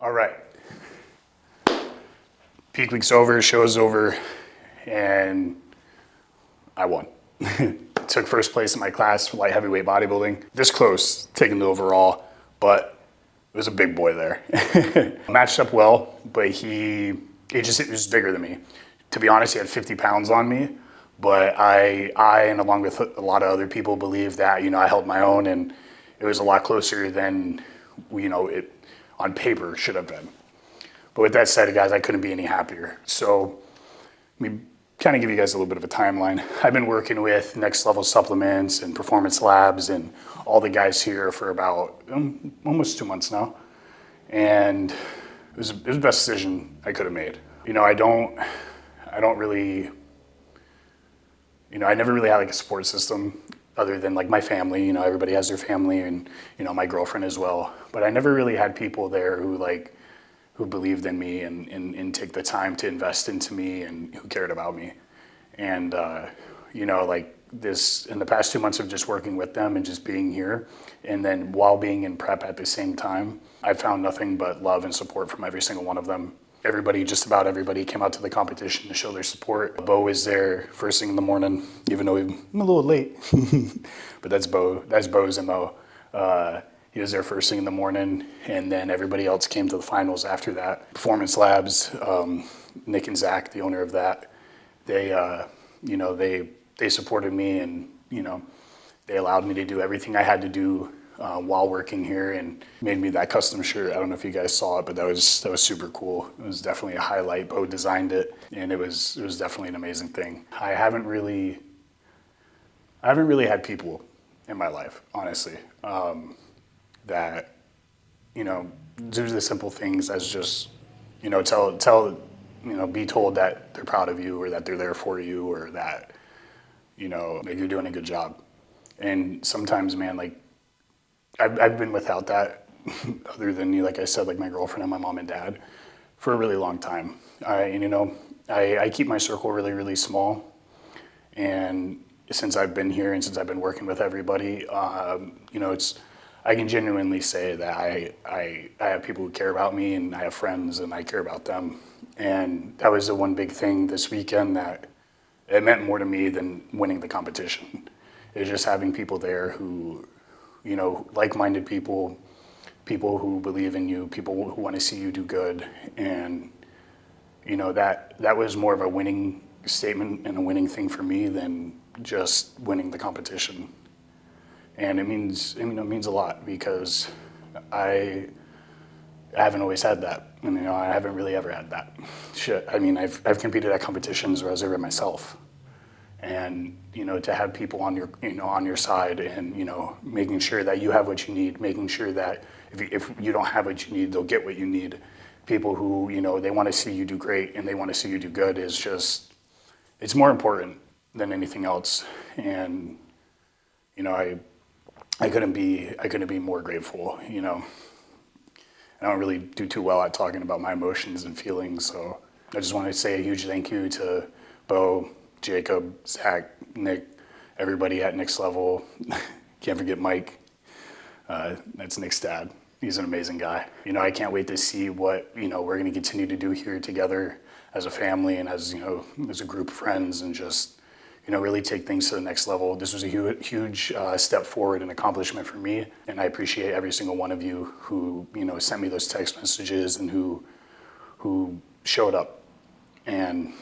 All right. Peak week's over, show's over, and I won. Took first place in my class for light heavyweight bodybuilding. This close, taking the overall, but it was a big boy there. Matched up well, but he was bigger than me. To be honest, he had 50 pounds on me, but I and along with a lot of other people believe that, I held my own, and it was a lot closer than, it on paper should have been. But with that said, guys, I couldn't be any happier. So let me kind of give you guys a little bit of a timeline. I've been working with Next Level Supplements and Performance Labs and all the guys here for about almost 2 months now. And it was the best decision I could have made. I never really had like a support system other than like my family. Everybody has their family, and my girlfriend as well. But I never really had people there who believed in me and take the time to invest into me and who cared about me. And like this, in the past 2 months of just working with them and just being here, and then while being in prep at the same time, I found nothing but love and support from every single one of them. Just about everybody came out to the competition to show their support. Bo was there first thing in the morning, even though I'm a little late. But that's Bo's MO. He was there first thing in the morning, and then everybody else came to the finals after that. Performance Labs, Nick and Zach, the owner of that, they supported me, and they allowed me to do everything I had to do while working here, and made me that custom shirt. I don't know if you guys saw it, but that was super cool. It was definitely a highlight. Bo designed it, and it was definitely an amazing thing. I haven't really had people in my life, honestly, that do the simple things as just be told that they're proud of you, or that they're there for you, or that like you're doing a good job. And sometimes, man, like I've been without that other than like I said, like my girlfriend and my mom and dad for a really long time. I keep my circle really, really small, and since I've been here and since I've been working with everybody, I can genuinely say that I have people who care about me, and I have friends, and I care about them. And that was the one big thing this weekend that it meant more to me than winning the competition. It was just having people there who, like-minded people who believe in you, people who want to see you do good. And, that was more of a winning statement and a winning thing for me than just winning the competition. And it means a lot, because I haven't always had that. And, I haven't really ever had that. I've competed at competitions where I was there by myself. And, to have people on your side, and, making sure that you have what you need, making sure that if you don't have what you need, they'll get what you need. People who, they want to see you do great and they want to see you do good is just, it's more important than anything else. And, I couldn't be more grateful. I don't really do too well at talking about my emotions and feelings, so I just want to say a huge thank you to Bo, Jacob, Zach, Nick, everybody at Next Level. Can't forget Mike. That's Nick's dad. He's an amazing guy. I can't wait to see what we're going to continue to do here together as a family and as a group of friends, and just really take things to the next level. This was a huge step forward and accomplishment for me, and I appreciate every single one of you who sent me those text messages and who showed up. And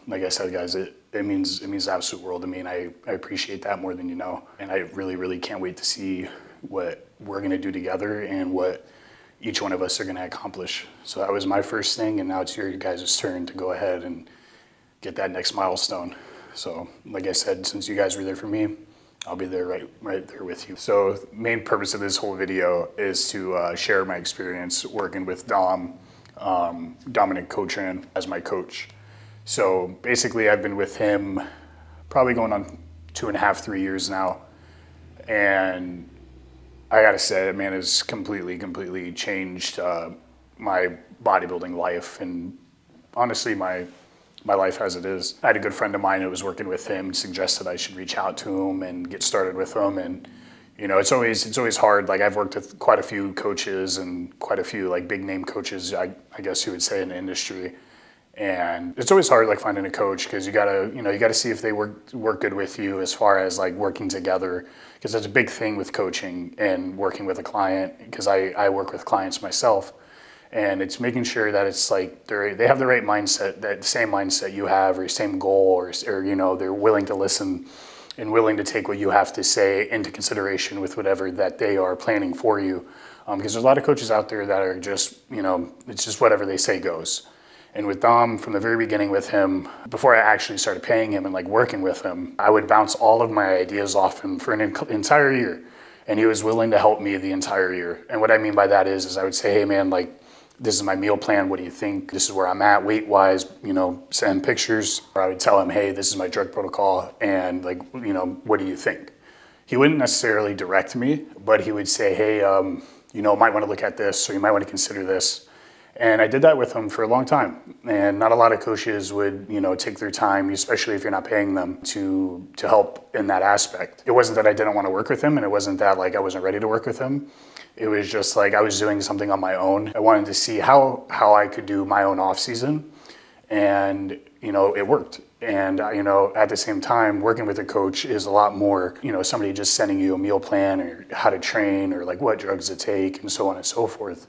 like I said, guys, it means the absolute world to me, and I appreciate that more than you know. And I really, really can't wait to see what we're going to do together and what each one of us are going to accomplish. So that was my first thing, and now it's your guys' turn to go ahead and get that next milestone. So like I said, since you guys were there for me, I'll be there right there with you. So the main purpose of this whole video is to share my experience working with Dominic Cochran as my coach. So basically I've been with him probably going on 2.5, 3 years now. And I gotta say, that man has completely changed my bodybuilding life, and honestly my life as it is. I had a good friend of mine who was working with him, suggested I should reach out to him and get started with him, and It's always hard. Like I've worked with quite a few coaches and quite a few like big name coaches, I guess you would say, in the industry. And it's always hard like finding a coach because you gotta see if they work good with you as far as like working together, because that's a big thing with coaching and working with a client, because I work with clients myself. And it's making sure that it's like they have the right mindset, that same mindset you have, or same goal, or they're willing to listen and willing to take what you have to say into consideration with whatever that they are planning for you. Because there's a lot of coaches out there that are just, it's just whatever they say goes. And with Dom, from the very beginning with him, before I actually started paying him and like working with him, I would bounce all of my ideas off him for an entire year. And he was willing to help me the entire year. And what I mean by that is I would say, hey man, like, this is my meal plan. What do you think? This is where I'm at weight-wise, send pictures. Or I would tell him, hey, this is my drug protocol, and like, what do you think? He wouldn't necessarily direct me, but he would say, hey, might want to look at this, or you might want to consider this. And I did that with him for a long time. And not a lot of coaches would, take their time, especially if you're not paying them, to help in that aspect. It wasn't that I didn't want to work with him, and it wasn't that like I wasn't ready to work with him. It was just like I was doing something on my own. I wanted to see how I could do my own off season, and it worked. And at the same time, working with a coach is a lot more, somebody just sending you a meal plan or how to train or like what drugs to take and so on and so forth.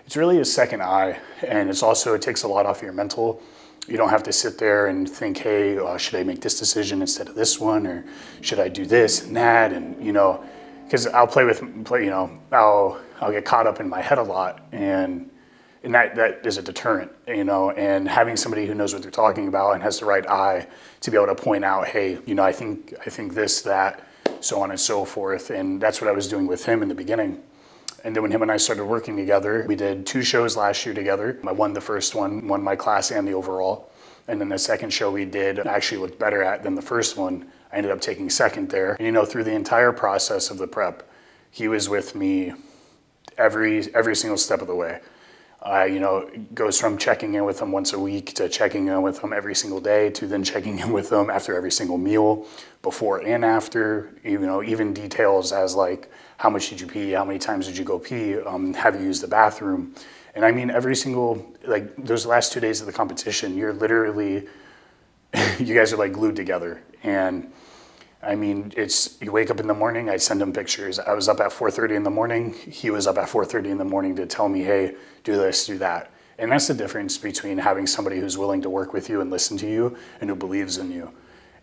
It's really a second eye, and it takes a lot off your mental. You don't have to sit there and think, hey, should I make this decision instead of this one, or should I do this and that, and because I'll I'll get caught up in my head a lot, and that is a deterrent, and having somebody who knows what they're talking about and has the right eye to be able to point out, hey, I think this, that, so on and so forth. And that's what I was doing with him in the beginning. And then when him and I started working together, we did 2 shows last year together. I won the first one, won my class and the overall. And then the second show we did, I actually looked better at than the first one. I ended up taking second there. And through the entire process of the prep, he was with me every single step of the way. It goes from checking in with him once a week to checking in with him every single day to then checking in with him after every single meal, before and after, even details as like, how much did you pee? How many times did you go pee? Have you used the bathroom? And I mean, every single, like those last 2 days of the competition, you're literally, you guys are like glued together. And I mean, you wake up in the morning, I send him pictures. I was up at 4:30 in the morning. He was up at 4:30 in the morning to tell me, hey, do this, do that. And that's the difference between having somebody who's willing to work with you and listen to you and who believes in you.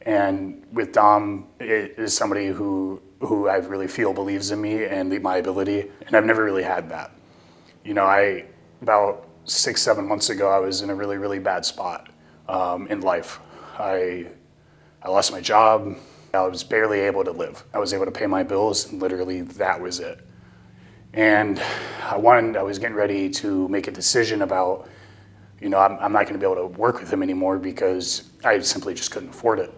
And with Dom, it is somebody who I really feel believes in me and my ability. And I've never really had that. About 6-7 months ago, I was in a really, really bad spot in life. I lost my job. I was barely able to live. I was able to pay my bills, and literally that was it. And I was getting ready to make a decision about, I'm not going to be able to work with him anymore because I simply just couldn't afford it.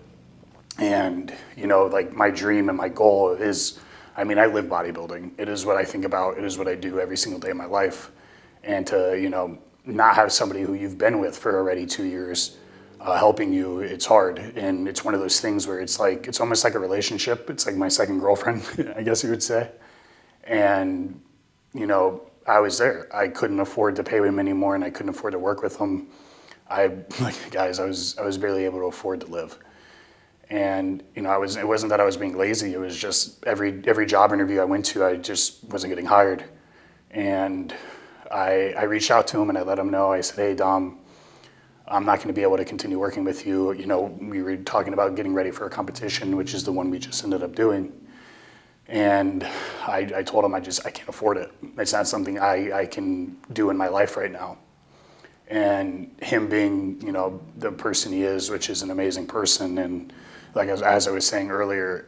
And, like my dream and my goal is, I live bodybuilding. It is what I think about. It is what I do every single day of my life. And to, not have somebody who you've been with for already 2 years helping you, it's hard. And it's one of those things where it's almost like a relationship. It's like my second girlfriend, I guess you would say. And, I was there. I couldn't afford to pay him anymore, and I couldn't afford to work with him. I was barely able to afford to live. And, it wasn't that I was being lazy. It was just every job interview I went to, I just wasn't getting hired. And I reached out to him and I let him know. I said, hey, Dom, I'm not going to be able to continue working with you. We were talking about getting ready for a competition, which is the one we just ended up doing. And I told him I can't afford it. It's not something I can do in my life right now. And him being, the person he is, which is an amazing person, and like as I was saying earlier,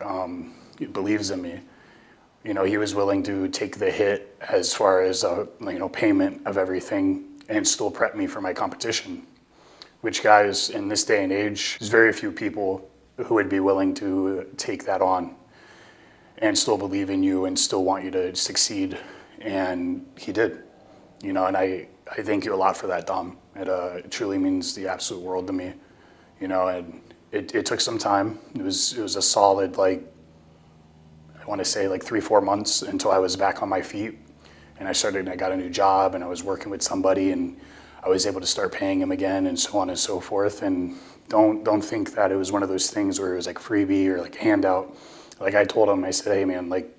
he believes in me. He was willing to take the hit as far as payment of everything and still prep me for my competition. Which, guys, in this day and age, there's very few people who would be willing to take that on and still believe in you and still want you to succeed. And he did, and I thank you a lot for that, Dom. It truly means the absolute world to me, and it took some time. It was a solid, I want to say like 3-4 months until I was back on my feet. And I got a new job, and I was working with somebody, and I was able to start paying him again, and so on and so forth. And don't think that it was one of those things where it was like freebie or like handout. Like I told him, I said, hey man, like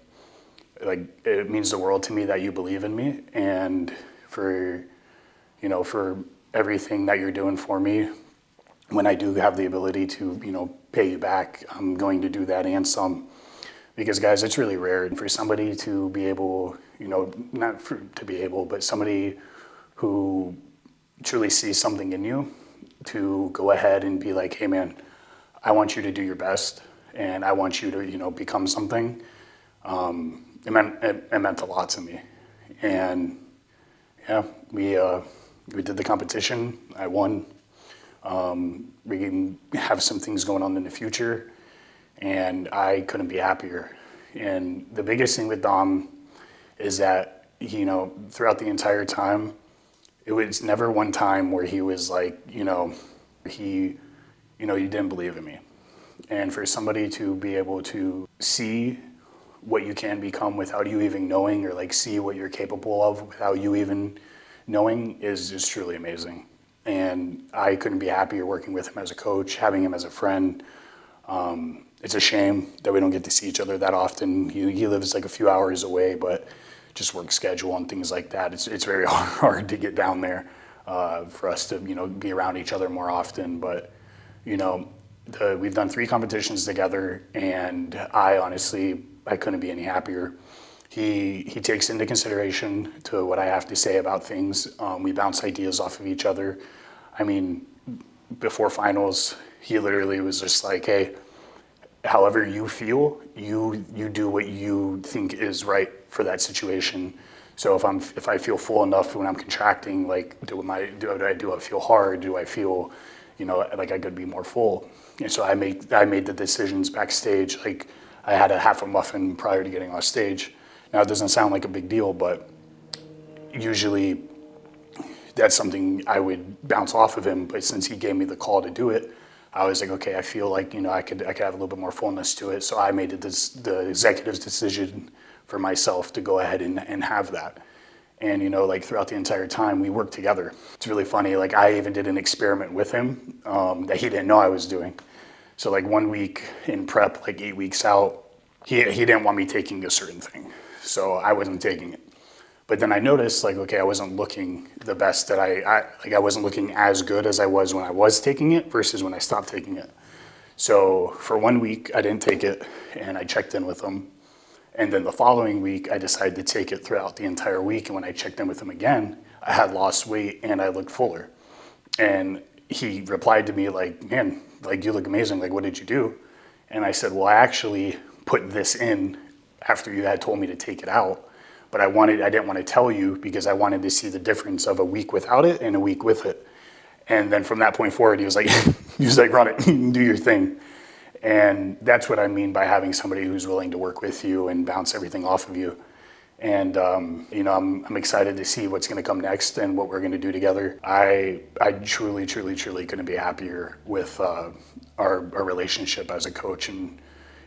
it means the world to me that you believe in me, and for everything that you're doing for me. When I do have the ability to, pay you back, I'm going to do that and some. Because guys, it's really rare for somebody to be able, to be able, but somebody who truly sees something in you to go ahead and be like, hey man, I want you to do your best, and I want you to, become something. It meant a lot to me. And yeah, we did the competition. I won. We can have some things going on in the future, and I couldn't be happier. And the biggest thing with Dom is that, throughout the entire time, it was never one time where he was like, he didn't believe in me. And for somebody to be able to see what you can become without you even knowing, or like see what you're capable of without you even knowing, is just truly amazing. And I couldn't be happier working with him as a coach, having him as a friend. It's a shame that we don't get to see each other that often. He lives like a few hours away, but just work schedule and things like that, it's very hard to get down there for us to be around each other more often. But we've done 3 competitions together, and I couldn't be any happier. He takes into consideration to what I have to say about things. We bounce ideas off of each other. I mean, before finals, he literally was just like, hey, however you feel, you do what you think is right for that situation. So if I feel full enough when I'm contracting, like do I feel hard? Do I feel, like I could be more full? And so I made the decisions backstage. Like I had a half a muffin prior to getting on stage. Now it doesn't sound like a big deal, but usually that's something I would bounce off of him. But since he gave me the call to do it, I was like, okay, I feel like I could have a little bit more fullness to it. So I made the executive's decision for myself to go ahead and have that. And like throughout the entire time, we worked together. It's really funny. Like I even did an experiment with him that he didn't know I was doing. So like 1 week in prep, like 8 weeks out, he didn't want me taking a certain thing. So I wasn't taking it. But then I noticed, like, okay, I wasn't looking the best that I wasn't looking as good as I was when I was taking it versus when I stopped taking it. So for 1 week, I didn't take it, and I checked in with him. And then the following week, I decided to take it throughout the entire week. And when I checked in with him again, I had lost weight and I looked fuller. And he replied to me like, man, like you look amazing. Like, what did you do? And I said, well, I actually put this in after you had told me to take it out. But I didn't want to tell you because I wanted to see the difference of a week without it and a week with it. And then from that point forward, he was like, run it, do your thing. And that's what I mean by having somebody who's willing to work with you and bounce everything off of you. And I'm excited to see what's going to come next and what we're going to do together. I truly couldn't be happier with our relationship as a coach and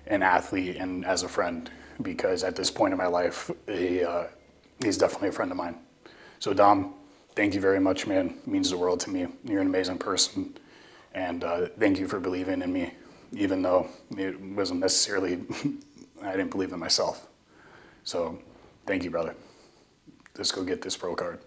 an athlete and as a friend, because at this point in my life, he's definitely a friend of mine. So Dom, thank you very much, man. It means the world to me. You're an amazing person. And thank you for believing in me, even though it wasn't necessarily, I didn't believe in myself. So thank you, brother. Let's go get this pro card.